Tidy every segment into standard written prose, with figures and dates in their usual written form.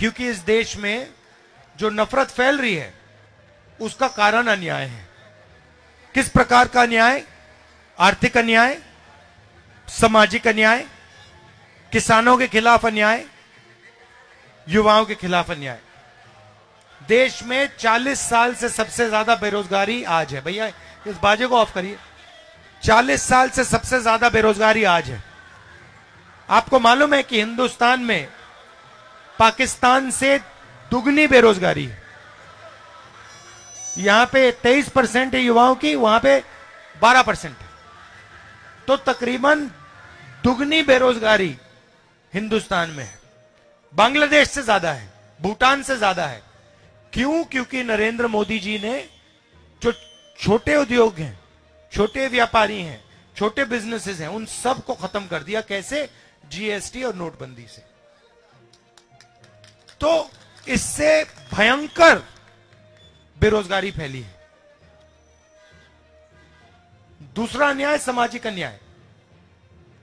क्योंकि इस देश में जो नफरत फैल रही है उसका कारण अन्याय है। किस प्रकार का अन्याय? आर्थिक अन्याय, सामाजिक अन्याय, किसानों के खिलाफ अन्याय, युवाओं के खिलाफ अन्याय। देश में 40 साल से सबसे ज्यादा बेरोजगारी आज है। भैया इस बाजे को ऑफ करिए। 40 साल से सबसे ज्यादा बेरोजगारी आज है। आपको मालूम है कि हिंदुस्तान में पाकिस्तान से दुगनी बेरोजगारी है। यहां पे 23% है युवाओं की, वहां पे 12% है। तो तकरीबन दुगनी बेरोजगारी हिंदुस्तान में है। बांग्लादेश से ज्यादा है, भूटान से ज्यादा है। क्यों? क्योंकि नरेंद्र मोदी जी ने जो छोटे उद्योग हैं, छोटे व्यापारी हैं, छोटे बिजनेसेस हैं, उन सब को खत्म कर दिया। कैसे? जीएसटी और नोटबंदी से। तो इससे भयंकर बेरोजगारी फैली है। दूसरा अन्याय सामाजिक अन्याय।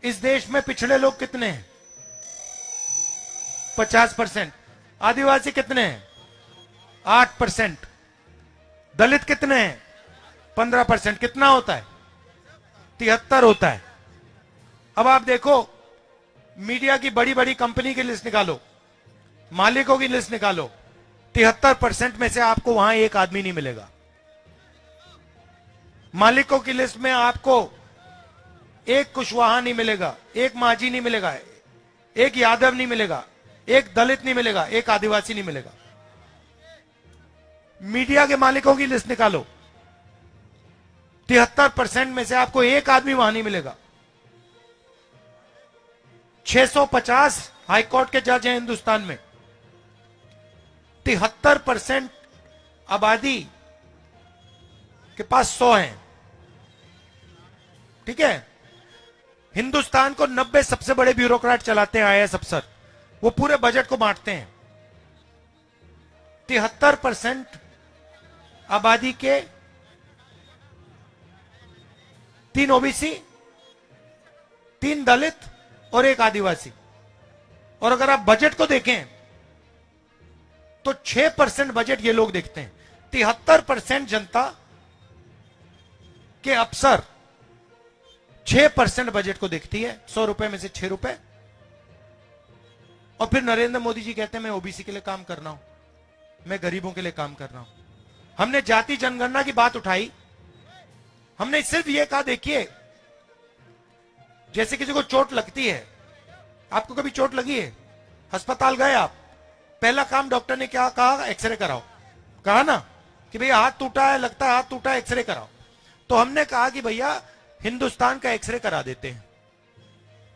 इस देश में पिछड़े लोग कितने हैं? 50%। आदिवासी कितने हैं? 8%। दलित कितने हैं? 15%। कितना होता है? 73 होता है। अब आप देखो, मीडिया की बड़ी बड़ी कंपनी की लिस्ट निकालो, मालिकों की लिस्ट निकालो, 73% में से आपको वहां एक आदमी नहीं मिलेगा। मालिकों की लिस्ट में आपको एक कुशवाहा नहीं मिलेगा, एक माझी नहीं मिलेगा, एक यादव नहीं मिलेगा, एक दलित नहीं मिलेगा, एक आदिवासी नहीं मिलेगा। मीडिया के मालिकों की लिस्ट निकालो, 73% में से आपको एक आदमी वहां नहीं मिलेगा। 650 हाईकोर्ट के जज हैं हिंदुस्तान में। 73% आबादी के पास 100 हैं। ठीक है? हिंदुस्तान को 90 सबसे बड़े ब्यूरोक्रेट चलाते हैं, आईएएस अफसर। वो पूरे बजट को बांटते हैं। 73% आबादी के 3 ओबीसी, 3 दलित और 1 आदिवासी। और अगर आप बजट को देखें तो 6% बजट ये लोग देखते हैं। 73% जनता के अफसर 6% बजट को देखती है, 100 रुपए में से 6 रुपए। और फिर नरेंद्र मोदी जी कहते हैं मैं ओबीसी के लिए काम कर रहा हूं, मैं गरीबों के लिए काम कर रहा हूं। हमने जाति जनगणना की बात उठाई। हमने सिर्फ ये कहा, देखिए जैसे किसी को चोट लगती है, आपको कभी चोट लगी है, अस्पताल गए आप, पहला काम डॉक्टर ने क्या कहा? एक्सरे कराओ। कहा ना कि भैया हाथ टूटा है, लगता है हाथ टूटा है, एक्सरे कराओ। तो हमने कहा कि भैया हिंदुस्तान का एक्सरे करा देते हैं,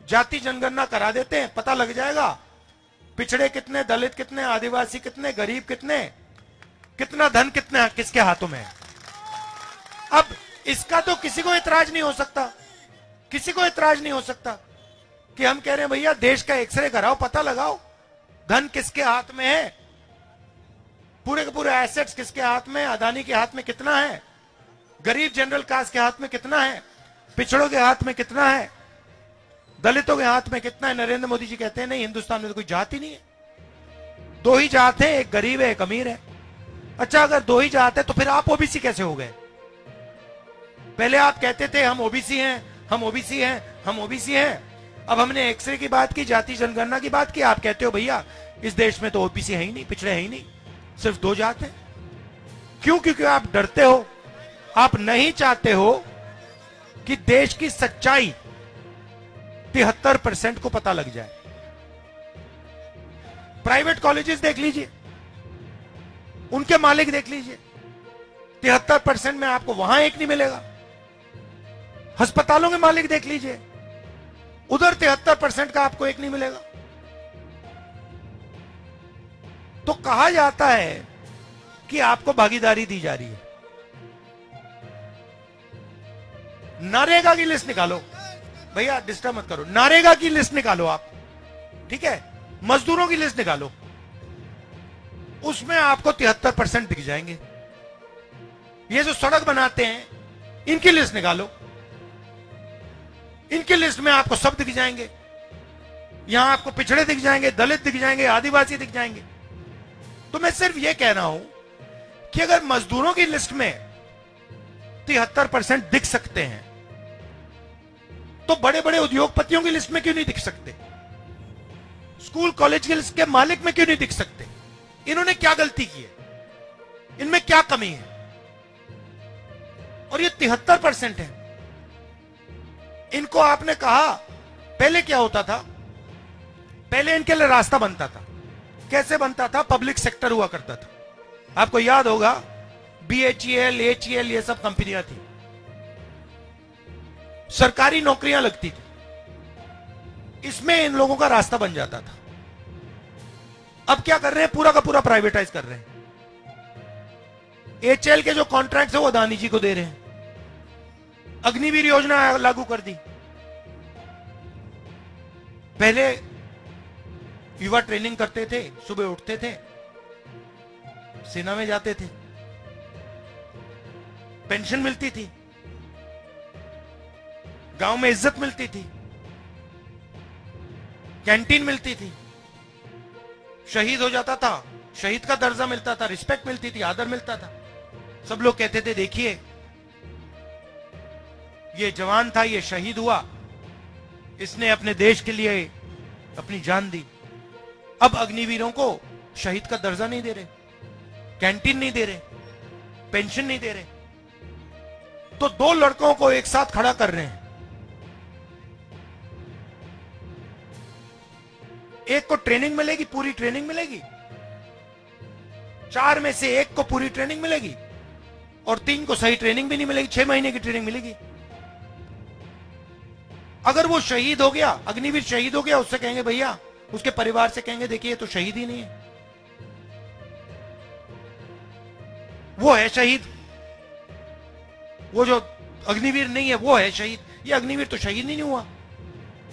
जाति जनगणना करा देते हैं, पता लग जाएगा पिछड़े कितने, दलित कितने, आदिवासी कितने, गरीब कितने, कितना धन कितने किसके हाथों में है। अब इसका तो किसी को इतराज नहीं हो सकता, किसी को इतराज नहीं हो सकता कि हम कह रहे हैं भैया देश का एक्सरे कराओ, पता लगाओ धन किसके हाथ में है, पूरे के पूरे एसेट्स किसके हाथ में, अदानी के हाथ में कितना है, गरीब जनरल कास्ट के हाथ में कितना है, पिछड़ों के हाथ में कितना है, दलितों के हाथ में कितना है। नरेंद्र मोदी जी कहते हैं नहीं, हिंदुस्तान में तो कोई जात ही नहीं है, 2 ही जात है, एक गरीब है, एक अमीर है। अच्छा, अगर 2 ही जात है तो फिर आप ओबीसी कैसे हो गए? पहले आप कहते थे हम ओबीसी हैं, हम ओबीसी हैं, हम ओबीसी हैं। अब हमने एक्सरे की बात की, जाति जनगणना की बात की, आप कहते हो भैया इस देश में तो ओबीसी है ही नहीं, पिछड़े है ही नहीं, सिर्फ 2 जात है। क्यों? क्योंकि आप डरते हो, आप नहीं चाहते हो कि देश की सच्चाई 73% को पता लग जाए। प्राइवेट कॉलेजेस देख लीजिए, उनके मालिक देख लीजिए, 73% में आपको वहां एक नहीं मिलेगा। अस्पतालों के मालिक देख लीजिए, उधर 73% का आपको एक नहीं मिलेगा। तो कहा जाता है कि आपको भागीदारी दी जा रही है। नरेगा की लिस्ट निकालो भैया, डिस्टर्ब मत करो, नरेगा की लिस्ट निकालो आप, ठीक है, मजदूरों की लिस्ट निकालो, उसमें आपको 73% दिख जाएंगे। ये जो सड़क बनाते हैं इनकी लिस्ट निकालो, इनकी लिस्ट में आपको सब दिख जाएंगे। यहां आपको पिछड़े दिख जाएंगे, दलित दिख जाएंगे, आदिवासी दिख जाएंगे। तो मैं सिर्फ यह कह रहा हूं कि अगर मजदूरों की लिस्ट में 73% दिख सकते हैं तो बड़े बड़े उद्योगपतियों की लिस्ट में क्यों नहीं दिख सकते? स्कूल कॉलेज की लिस्ट के मालिक में क्यों नहीं दिख सकते? इन्होंने क्या गलती की है? इनमें क्या कमी है? और ये 73% है। इनको आपने कहा, पहले क्या होता था? पहले इनके लिए रास्ता बनता था। कैसे बनता था? पब्लिक सेक्टर हुआ करता था। आपको याद होगा BHEL, HEL ये सब कंपनियां थी, सरकारी नौकरियां लगती थी, इसमें इन लोगों का रास्ता बन जाता था। अब क्या कर रहे हैं? पूरा का पूरा प्राइवेटाइज कर रहे हैं। HL के जो कॉन्ट्रैक्ट है वो अदानी जी को दे रहे हैं। अग्निवीर योजना लागू कर दी। पहले युवा ट्रेनिंग करते थे, सुबह उठते थे, सेना में जाते थे, पेंशन मिलती थी, गांव में इज्जत मिलती थी, कैंटीन मिलती थी, शहीद हो जाता था, शहीद का दर्जा मिलता था, रिस्पेक्ट मिलती थी, आदर मिलता था। सब लोग कहते थे देखिए ये जवान था, ये शहीद हुआ, इसने अपने देश के लिए अपनी जान दी। अब अग्निवीरों को शहीद का दर्जा नहीं दे रहे, कैंटीन नहीं दे रहे, पेंशन नहीं दे रहे। तो दो लड़कों को एक साथ खड़ा कर रहे हैं। एक को ट्रेनिंग मिलेगी, पूरी ट्रेनिंग मिलेगी, 4 में से एक को पूरी ट्रेनिंग मिलेगी और 3 को सही ट्रेनिंग भी नहीं मिलेगी, 6 महीने की ट्रेनिंग मिलेगी। अगर वो शहीद हो गया, अग्निवीर शहीद हो गया, उससे कहेंगे भैया, उसके परिवार से कहेंगे देखिए ये तो शहीद ही नहीं है, वो है शहीद, वो जो अग्निवीर नहीं है वो है शहीद। ये अग्निवीर तो शहीद ही नहीं हुआ,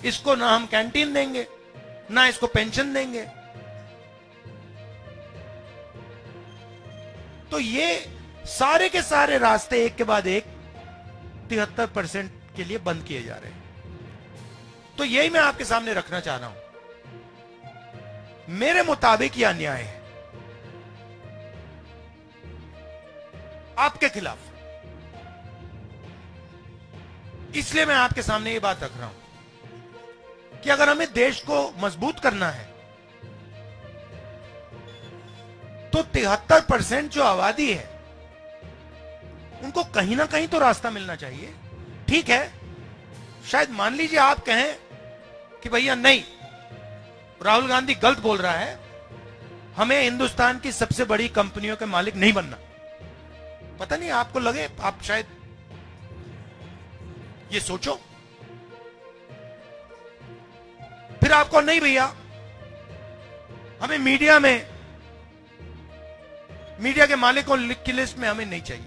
इसको ना हम कैंटीन देंगे ना इसको पेंशन देंगे। तो ये सारे के सारे रास्ते एक के बाद एक 73% के लिए बंद किए जा रहे हैं। तो यही मैं आपके सामने रखना चाह रहा हूं। मेरे मुताबिक यह अन्याय है, आपके खिलाफ। इसलिए मैं आपके सामने ये बात रख रहा हूं कि अगर हमें देश को मजबूत करना है तो 73% जो आबादी है उनको कहीं ना कहीं तो रास्ता मिलना चाहिए। ठीक है, शायद मान लीजिए आप कहें कि भैया नहीं, राहुल गांधी गलत बोल रहा है, हमें हिंदुस्तान की सबसे बड़ी कंपनियों के मालिक नहीं बनना। पता नहीं आपको लगे, आप शायद ये सोचो। फिर आपको नहीं भैया, हमें मीडिया के मालिकों की लिस्ट में हमें नहीं चाहिए।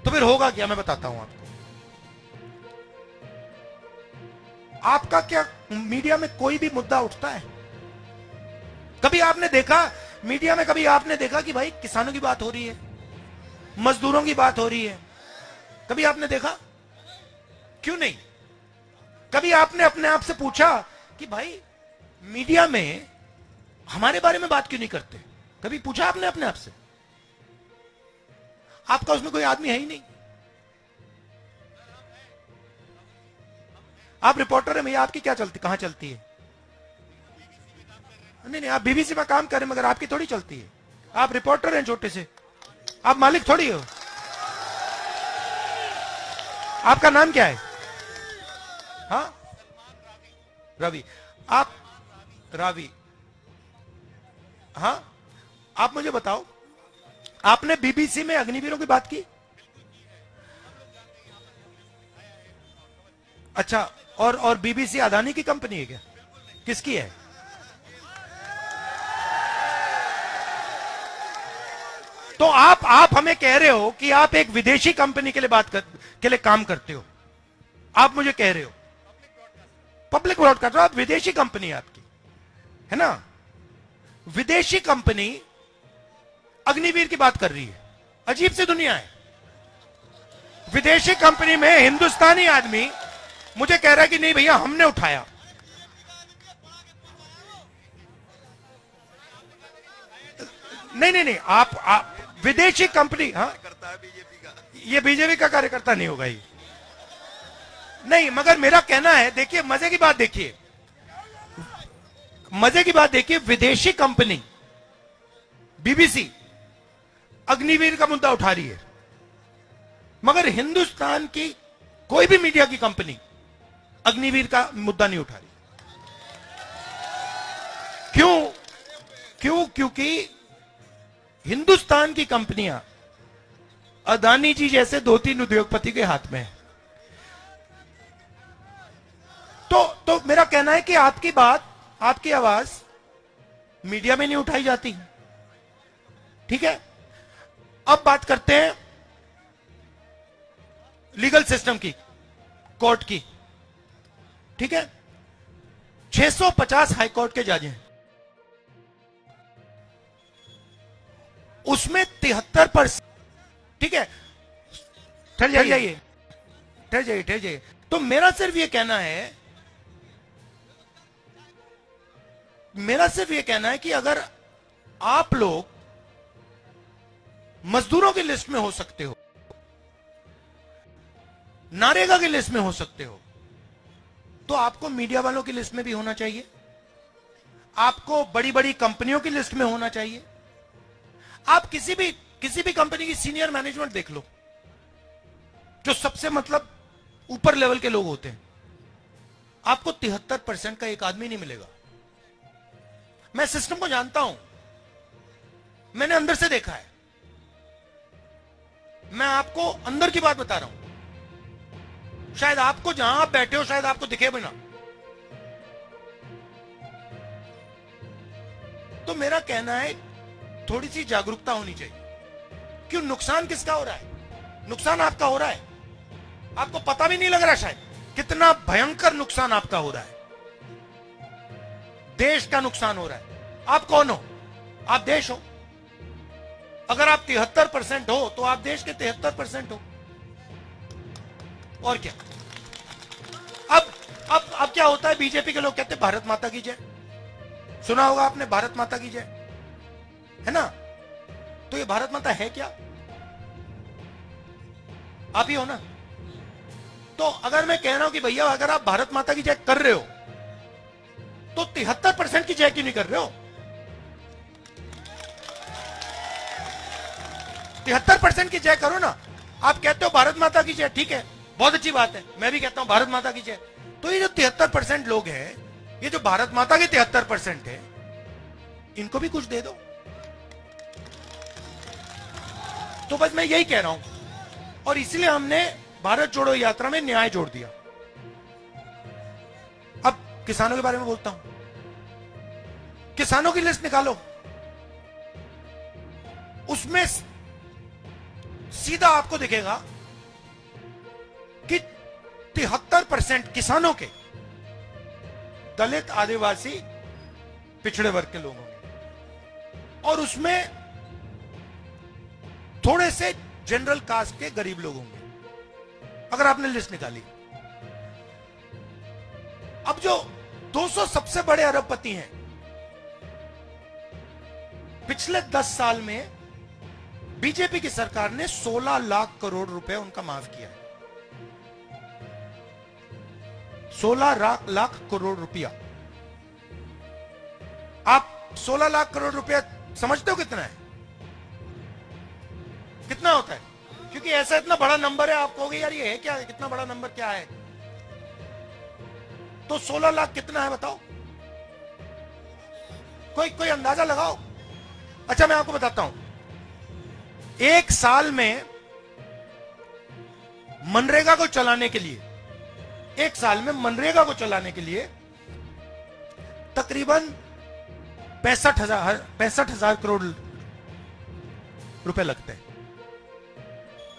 तो फिर होगा क्या, मैं बताता हूं आपको। आपका क्या मीडिया में कोई भी मुद्दा उठता है? कभी आपने देखा मीडिया में, कभी आपने देखा कि भाई किसानों की बात हो रही है, मजदूरों की बात हो रही है? कभी आपने देखा? क्यों नहीं? कभी आपने अपने आप से पूछा कि भाई मीडिया में हमारे बारे में बात क्यों नहीं करते? कभी पूछा आपने अपने आप से? आपका उसमें कोई आदमी है ही नहीं। आप रिपोर्टर हैं भैया, आपकी क्या चलती, कहां चलती है? नहीं, आप बीबीसी में काम करें मगर आपकी थोड़ी चलती है। आप रिपोर्टर हैं छोटे से, आप मालिक थोड़ी हो। आपका नाम क्या है? हाँ, रवि। आप रावी, हाँ, आप मुझे बताओ, आपने बीबीसी में अग्निवीरों की बात की? अच्छा, और बीबीसी अदानी की कंपनी है क्या? किसकी है? तो आप हमें कह रहे हो कि आप एक विदेशी कंपनी के लिए के लिए काम करते हो। आप मुझे कह रहे हो पब्लिक ब्रॉडकास्टर, आप विदेशी कंपनी है आपकी, है ना? विदेशी कंपनी अग्निवीर की बात कर रही है। अजीब सी दुनिया है। विदेशी कंपनी में हिंदुस्तानी आदमी मुझे कह रहा है कि नहीं भैया हमने उठाया। नहीं नहीं नहीं, आप विदेशी कंपनी, हाँ करता है बीजेपी का। ये बीजेपी का कार्यकर्ता नहीं होगा ये, नहीं। मगर मेरा कहना है, देखिए मजे की बात देखिए, मजे की बात देखिए, विदेशी कंपनी बीबीसी अग्निवीर का मुद्दा उठा रही है, मगर हिंदुस्तान की कोई भी मीडिया की कंपनी अग्निवीर का मुद्दा नहीं उठा रही। क्यों? क्योंकि हिंदुस्तान की कंपनियां अदानी जी जैसे 2-3 उद्योगपति के हाथ में है। तो मेरा कहना है कि आपकी बात, आपकी आवाज मीडिया में नहीं उठाई जाती, ठीक है। अब बात करते हैं लीगल सिस्टम की, कोर्ट की, ठीक है। 650 हाई कोर्ट के जज हैं, उसमें 73%, ठीक है। ठहर जाइए, ठहर जाइए। तो मेरा सिर्फ ये कहना है कि अगर आप लोग मजदूरों की लिस्ट में हो सकते हो, नारेगा की लिस्ट में हो सकते हो, तो आपको मीडिया वालों की लिस्ट में भी होना चाहिए, आपको बड़ी बड़ी कंपनियों की लिस्ट में होना चाहिए। आप किसी भी कंपनी की सीनियर मैनेजमेंट देख लो, जो सबसे मतलब ऊपर लेवल के लोग होते हैं, आपको 73% का एक आदमी नहीं मिलेगा। मैं सिस्टम को जानता हूं, मैंने अंदर से देखा है, मैं आपको अंदर की बात बता रहा हूं। शायद आपको, जहां आप बैठे हो, शायद आपको दिखे भी ना। तो मेरा कहना है थोड़ी सी जागरूकता होनी चाहिए। क्यों? नुकसान किसका हो रहा है? नुकसान आपका हो रहा है, आपको पता भी नहीं लग रहा शायद कितना भयंकर नुकसान आपका हो रहा है। देश का नुकसान हो रहा है। आप कौन हो? आप देश हो। अगर आप 73% हो तो आप देश के 73% हो, और क्या। अब क्या होता है, बीजेपी के लोग कहते हैं भारत माता की जय, सुना होगा आपने, भारत माता की जय, है ना। तो ये भारत माता है क्या? आप ही हो ना। तो अगर मैं कह रहा हूं कि भैया अगर आप भारत माता की जय कर रहे हो तो 73% की जय क्यों नहीं कर रहे हो? 73% की जय करो ना। आप कहते हो भारत माता की जय, ठीक है, बहुत अच्छी बात है, मैं भी कहता हूं भारत माता की जय। तो ये जो 73% लोग हैं, ये जो भारत माता के 73% है, इनको भी कुछ दे दो। तो बस मैं यही कह रहा हूं, और इसलिए हमने भारत जोड़ो यात्रा में न्याय जोड़ दिया। अब किसानों के बारे में बोलता हूं। किसानों की लिस्ट निकालो, उसमें सीधा आपको दिखेगा कि 73% किसानों के दलित, आदिवासी, पिछड़े वर्ग के लोग होंगे, और उसमें थोड़े से जनरल कास्ट के गरीब लोग होंगे, अगर आपने लिस्ट निकाली। अब जो 200 सबसे बड़े अरबपति हैं, पिछले 10 साल में बीजेपी की सरकार ने 16 लाख करोड़ रुपए उनका माफ किया है। 16 लाख करोड़ रुपया। आप 16 लाख करोड़ रुपया समझते हो कितना है? कितना होता है? क्योंकि ऐसा इतना बड़ा नंबर है, आप कहोगे यार ये है क्या, कितना बड़ा नंबर क्या है? तो 16 लाख कितना है बताओ, कोई अंदाजा लगाओ। अच्छा मैं आपको बताता हूं, एक साल में मनरेगा को चलाने के लिए, एक साल में मनरेगा को चलाने के लिए तकरीबन 65,000 करोड़ रुपए लगते हैं,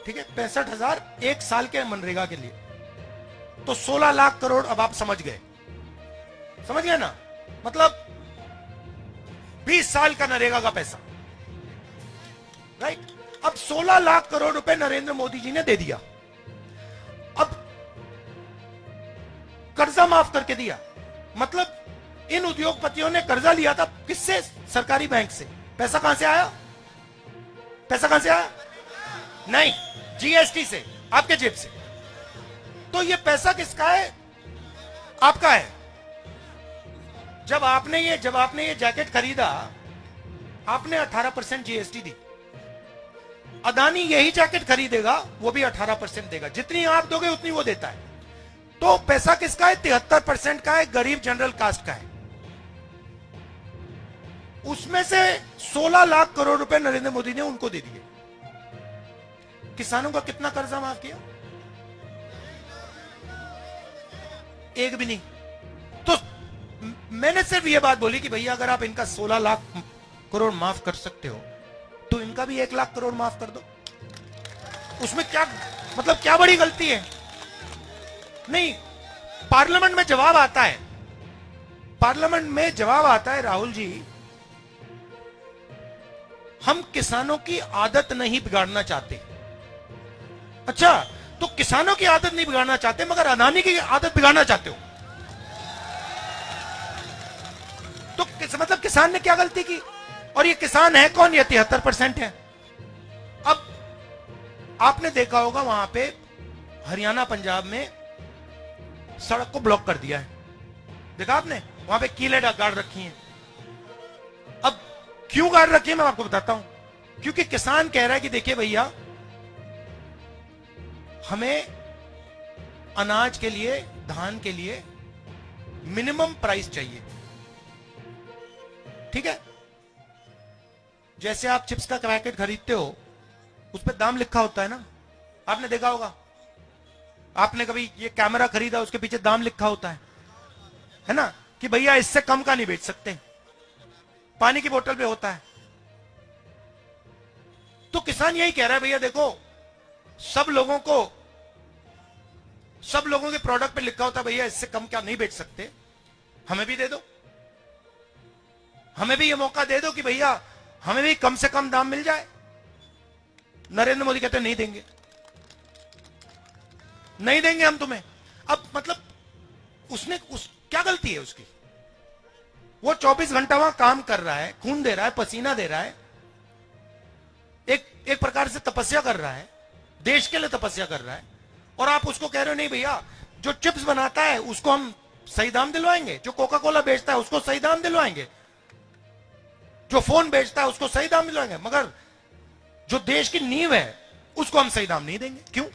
ठीक है। 65,000 एक साल के मनरेगा के लिए, तो 16 लाख करोड़। अब आप समझ गए ना, मतलब 20 साल का नरेगा का पैसा, राइट। अब 16 लाख करोड़ रुपए नरेंद्र मोदी जी ने दे दिया। अब कर्जा माफ करके दिया, मतलब इन उद्योगपतियों ने कर्जा लिया था किससे? सरकारी बैंक से। पैसा कहां से आया? पैसा कहां से आया? नहीं, जीएसटी से, आपके जेब से। तो ये पैसा किसका है? आपका है। जब आपने ये जैकेट खरीदा, आपने 18% जीएसटी दी। अदानी यही जैकेट खरीदेगा, वो भी 18% देगा। जितनी आप दोगे उतनी वो देता है। तो पैसा किसका है? 73% का है, गरीब जनरल कास्ट का है। उसमें से 16 लाख करोड़ रुपए नरेंद्र मोदी ने उनको दे दिए। किसानों का कितना कर्जा माफ किया? एक भी नहीं। तो मैंने सिर्फ ये बात बोली कि भैया अगर आप इनका 16 लाख करोड़ माफ कर सकते हो तो इनका भी 1 लाख करोड़ माफ कर दो। उसमें क्या मतलब, क्या बड़ी गलती है? नहीं, पार्लियामेंट में जवाब आता है। पार्लियामेंट में जवाब आता है, राहुल जी हम किसानों की आदत नहीं बिगाड़ना चाहते। अच्छा, तो किसानों की आदत नहीं बिगाड़ना चाहते मगर अदानी की आदत बिगाड़ना चाहते हो। तो मतलब किसान ने क्या गलती की? और ये किसान है कौन? ये 73% है। अब आपने देखा होगा वहां पे हरियाणा पंजाब में सड़क को ब्लॉक कर दिया है, देखा आपने? वहां पे कीलें गाड़ रखी हैं। अब क्यों गाड़ रखी है मैं आपको बताता हूं। क्योंकि किसान कह रहा है कि देखिए भैया हमें अनाज के लिए, धान के लिए मिनिमम प्राइस चाहिए। ठीक है, जैसे आप चिप्स का पैकेट खरीदते हो उस पर दाम लिखा होता है ना, आपने देखा होगा। आपने कभी ये कैमरा खरीदा, उसके पीछे दाम लिखा होता है ना, कि भैया इससे कम का नहीं बेच सकते। पानी की बोतल पे होता है। तो किसान यही कह रहा है, भैया देखो सब लोगों के प्रोडक्ट पे लिखा होता है भैया इससे कम क्या नहीं बेच सकते, हमें भी दे दो। हमें भी ये मौका दे दो कि भैया हमें भी कम से कम दाम मिल जाए। नरेंद्र मोदी कहते नहीं देंगे, नहीं देंगे हम तुम्हें। अब मतलब क्या गलती है उसकी? वो 24 घंटा वहां काम कर रहा है, खून दे रहा है, पसीना दे रहा है, एक प्रकार से तपस्या कर रहा है, देश के लिए तपस्या कर रहा है। और आप उसको कह रहे हो नहीं भैया जो चिप्स बनाता है उसको हम सही दाम दिलवाएंगे, जो कोका कोला बेचता है उसको सही दाम दिलवाएंगे, जो फोन बेचता है उसको सही दाम दिलवाएंगे, मगर जो देश की नींव है उसको हम सही दाम नहीं देंगे। क्यों?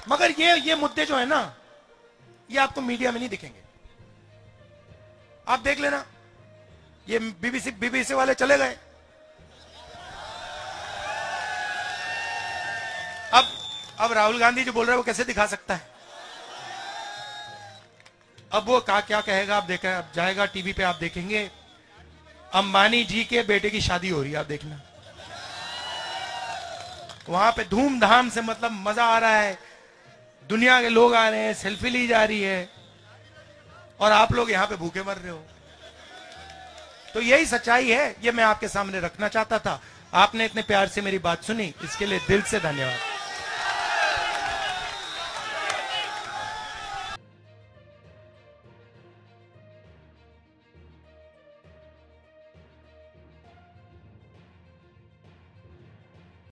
मगर ये मुद्दे जो है ना, ये आपको मीडिया में नहीं दिखेंगे। आप देख लेना, ये बीबीसी वाले चले गए। अब राहुल गांधी जो बोल रहे हैं वो कैसे दिखा सकता है? अब वो क्या कहेगा? आप देखा, अब जाएगा टीवी पे, आप देखेंगे अंबानी जी के बेटे की शादी हो रही है, आप देखना। वहां पे धूमधाम से मतलब मजा आ रहा है, दुनिया के लोग आ रहे हैं, सेल्फी ली जा रही है, और आप लोग यहां पे भूखे मर रहे हो। तो यही सच्चाई है, ये मैं आपके सामने रखना चाहता था। आपने इतने प्यार से मेरी बात सुनी, इसके लिए दिल से धन्यवाद।